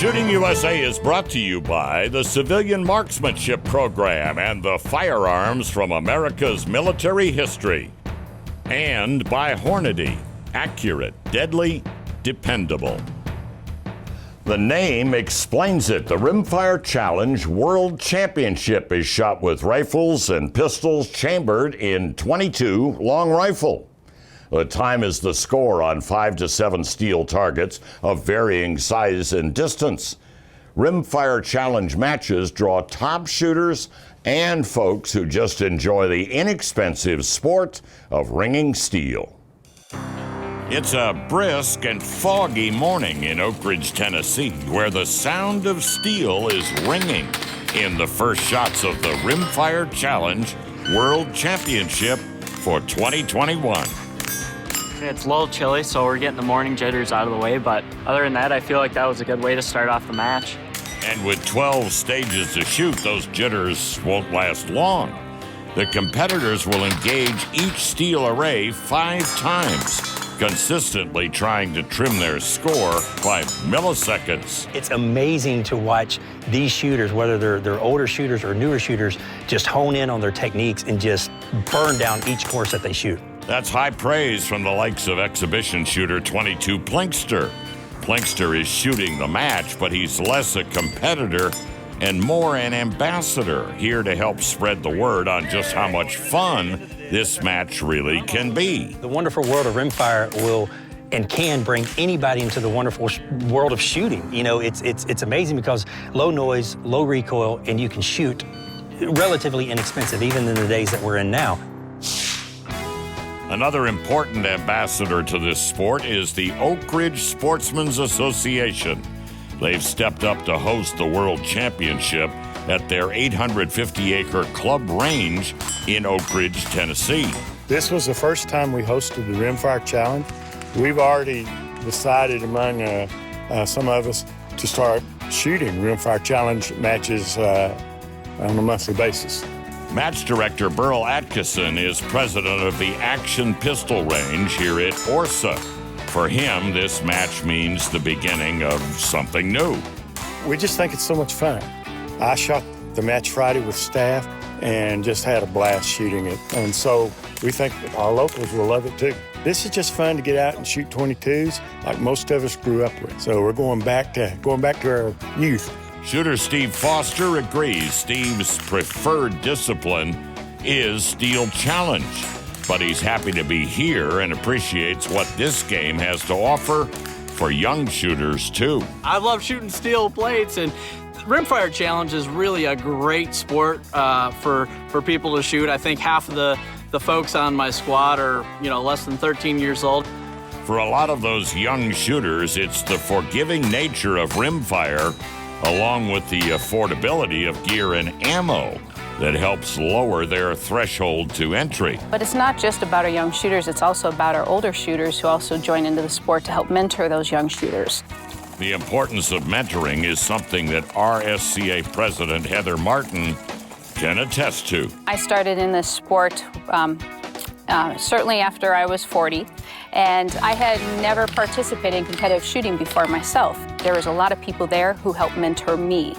Shooting USA is brought to you by the Civilian Marksmanship Program and the firearms from America's military history. And by Hornady, accurate, deadly, dependable. The name explains it. The Rimfire Challenge World Championship is shot with rifles and pistols chambered in .22 long rifle. The time is the score on 5 to 7 steel targets of varying size and distance. Rimfire Challenge matches draw top shooters and folks who just enjoy the inexpensive sport of ringing steel. It's a brisk and foggy morning in Oak Ridge, Tennessee, where the sound of steel is ringing in the first shots of the Rimfire Challenge World Championship for 2021. It's a little chilly, so we're getting the morning jitters out of the way, but other than that, I feel like that was a good way to start off the match. And with 12 stages to shoot, those jitters won't last long. The competitors will engage each steel array 5 times, consistently trying to trim their score by milliseconds. It's amazing to watch these shooters, whether they're older shooters or newer shooters, just hone in on their techniques and just burn down each course that they shoot. That's high praise from the likes of exhibition shooter 22 Plinkster. Plinkster is shooting the match, but he's less a competitor and more an ambassador, here to help spread the word on just how much fun this match really can be. The wonderful world of Rimfire will and can bring anybody into the wonderful world of shooting. You know, it's amazing because low noise, low recoil, and you can shoot relatively inexpensive, even in the days that we're in now. Another important ambassador to this sport is the Oak Ridge Sportsmen's Association. They've stepped up to host the World Championship at their 850-acre club range in Oak Ridge, Tennessee. This was the first time we hosted the Rimfire Challenge. We've already decided among some of us to start shooting Rimfire Challenge matches on a monthly basis. Match director Burl Atkinson is president of the Action Pistol Range here at ORSA. For him, this match means the beginning of something new. We just think it's so much fun. I shot the match Friday with staff and just had a blast shooting it. And so we think that our locals will love it too. This is just fun to get out and shoot 22s like most of us grew up with. So we're going back to our youth. Shooter Steve Foster agrees Steve's preferred discipline is Steel Challenge, but he's happy to be here and appreciates what this game has to offer for young shooters too. I love shooting steel plates, and Rimfire Challenge is really a great sport for people to shoot. I think half of the folks on my squad are, less than 13 years old. For a lot of those young shooters, it's the forgiving nature of Rimfire, along with the affordability of gear and ammo, that helps lower their threshold to entry. But it's not just about our young shooters, it's also about our older shooters who also join into the sport to help mentor those young shooters. The importance of mentoring is something that RSCA President Heather Martin can attest to. I started in this sport certainly after I was 40, and I had never participated in competitive shooting before myself. There was a lot of people there who helped mentor me.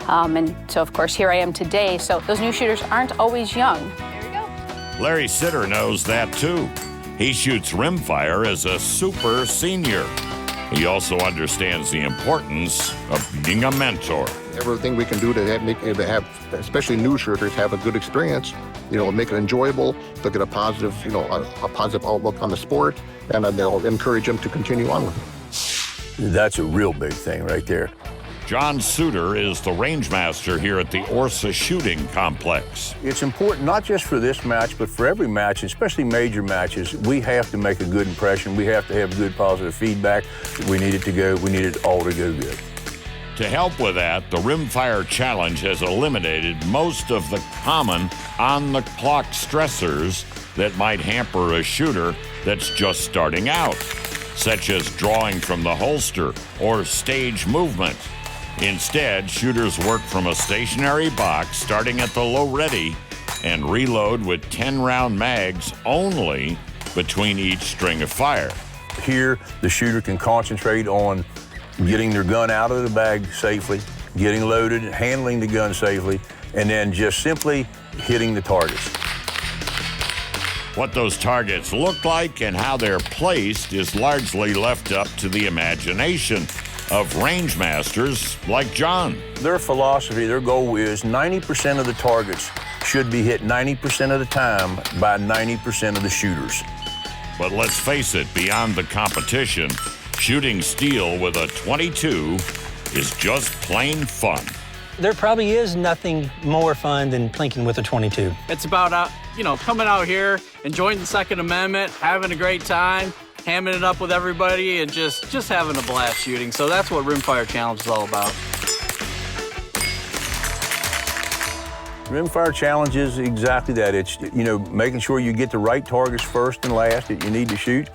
And so, of course, here I am today. So those new shooters aren't always young. There we go. Larry Sitter knows that, too. He shoots Rimfire as a super senior. He also understands the importance of being a mentor. Everything we can do to have especially new shooters, have a good experience, make it enjoyable, to get a positive, a positive outlook on the sport, and then they'll encourage them to continue on with it. That's a real big thing right there. John Suter is the range master here at the ORSA Shooting Complex. It's important not just for this match, but for every match, especially major matches. We have to make a good impression. We have to have good positive feedback. We need it all to go good. To help with that, the Rimfire Challenge has eliminated most of the common on-the-clock stressors that might hamper a shooter that's just starting out, such as drawing from the holster or stage movement. Instead, shooters work from a stationary box starting at the low ready and reload with 10-round mags only between each string of fire. Here, the shooter can concentrate on getting their gun out of the bag safely, getting loaded, handling the gun safely, and then just simply hitting the targets. What those targets look like and how they're placed is largely left up to the imagination of range masters like John. Their philosophy, their goal is 90% of the targets should be hit 90% of the time by 90% of the shooters. But let's face it, beyond the competition, shooting steel with a .22 is just plain fun. There probably is nothing more fun than plinking with a .22. It's about, coming out here, enjoying the Second Amendment, having a great time, hamming it up with everybody, and just having a blast shooting. So that's what Rimfire Challenge is all about. Rimfire Challenge is exactly that. It's, making sure you get the right targets first and last that you need to shoot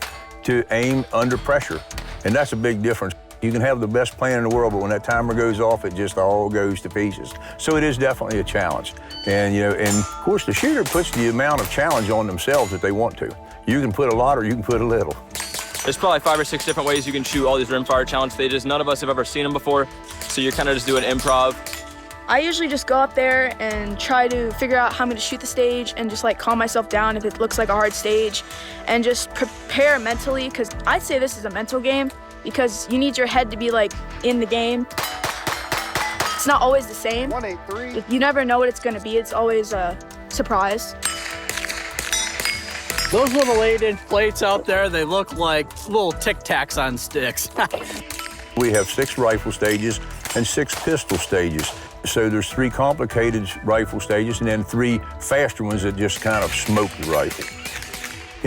to aim under pressure. And that's a big difference. You can have the best plan in the world, but when that timer goes off, it just all goes to pieces. So it is definitely a challenge. And, and of course, the shooter puts the amount of challenge on themselves that they want to. You can put a lot or you can put a little. There's probably 5 or 6 different ways you can shoot all these Rimfire Challenge stages. None of us have ever seen them before, so you're kind of just doing improv. I usually just go up there and try to figure out how I'm going to shoot the stage and just calm myself down if it looks like a hard stage and just prepare mentally, because I'd say this is a mental game because you need your head to be in the game. It's not always the same. 183. You never know what it's going to be. It's always a surprise. Those little 8-inch plates out there, they look like little Tic Tacs on sticks. We have 6 rifle stages and 6 pistol stages. So there's 3 complicated rifle stages and then 3 faster ones that just kind of smoke the rifle.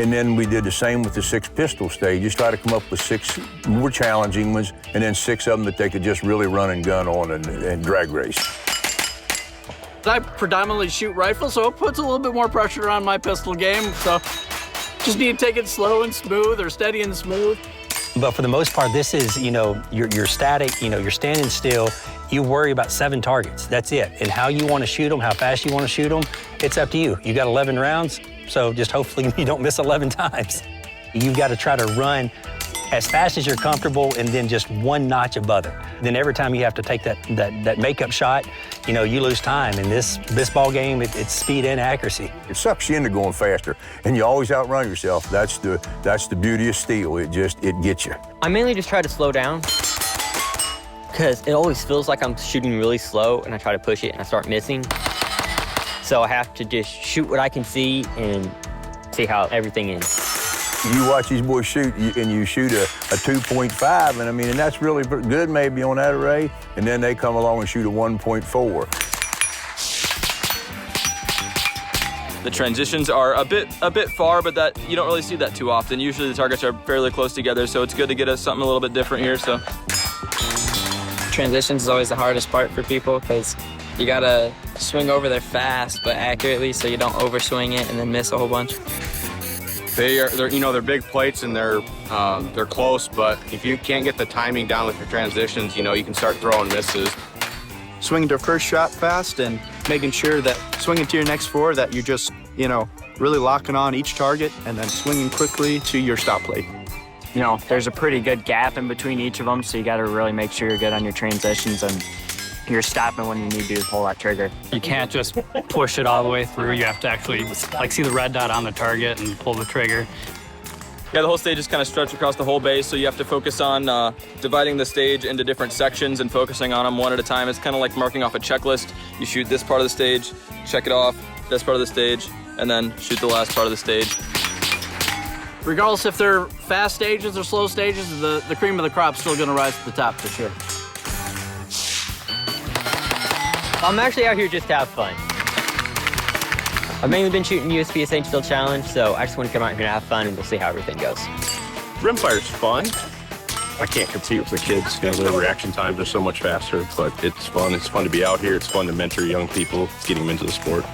And then we did the same with the 6 pistol stages, try to come up with 6 more challenging ones, and then 6 of them that they could just really run and gun on and drag race. I predominantly shoot rifles, so it puts a little bit more pressure on my pistol game. So just need to take it slow and smooth or steady and smooth. But for the most part, this is, you're static, you're standing still. You worry about 7 targets. That's it. And how you want to shoot them, how fast you want to shoot them, it's up to you. You got 11 rounds, so just hopefully you don't miss 11 times. You've got to try to run as fast as you're comfortable and then just 1 notch above it. Then every time you have to take that makeup shot, you lose time. In this ball game, it's speed and accuracy. It sucks you into going faster, and you always outrun yourself. That's the beauty of steel. It gets you. I mainly just try to slow down because it always feels like I'm shooting really slow, and I try to push it and I start missing. So I have to just shoot what I can see and see how everything is. You watch these boys shoot, and you shoot a 2.5, and and that's really good maybe on that array, and then they come along and shoot a 1.4. The transitions are a bit far, but that you don't really see that too often. Usually the targets are fairly close together, so it's good to get us something a little bit different here. So Transitions is always the hardest part for people because you gotta swing over there fast but accurately so you don't overswing it and then miss a whole bunch. They're big plates and they're close, but if you can't get the timing down with your transitions, you can start throwing misses. Swinging to your first shot fast and making sure that swinging to your next 4 that you're just, really locking on each target and then swinging quickly to your stop plate. There's a pretty good gap in between each of them, so you gotta really make sure you're good on your transitions and you're stopping when you need to pull that trigger. You can't just push it all the way through. You have to actually see the red dot on the target and pull the trigger. yeah, the whole stage is kind of stretched across the whole base, so you have to focus on dividing the stage into different sections and focusing on them one at a time. It's kind of like marking off a checklist. You shoot this part of the stage, check it off, this part of the stage, and then shoot the last part of the stage. Regardless if they're fast stages or slow stages, the cream of the crop's still going to rise to the top for sure. I'm actually out here just to have fun. I've mainly been shooting USPSA Steel Challenge, so I just want to come out here and have fun, and we'll see how everything goes. Rimfire's fun. I can't compete with the kids. Their reaction times are so much faster, but it's fun. It's fun to be out here. It's fun to mentor young people, getting them into the sport.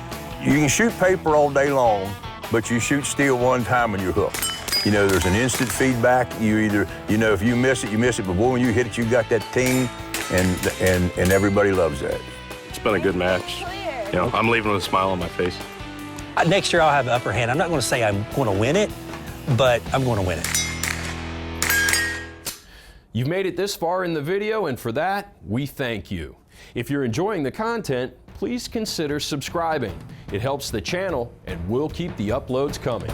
You can shoot paper all day long, but you shoot steel one time and you're hooked. There's an instant feedback. You either, if you miss it, you miss it, but boy, when you hit it, you got that ting, and everybody loves that. It's been a good match. I'm leaving with a smile on my face. Next year, I'll have the upper hand. I'm not going to say I'm going to win it, but I'm going to win it. You've made it this far in the video, and for that, we thank you. If you're enjoying the content, please consider subscribing. It helps the channel, and we'll keep the uploads coming.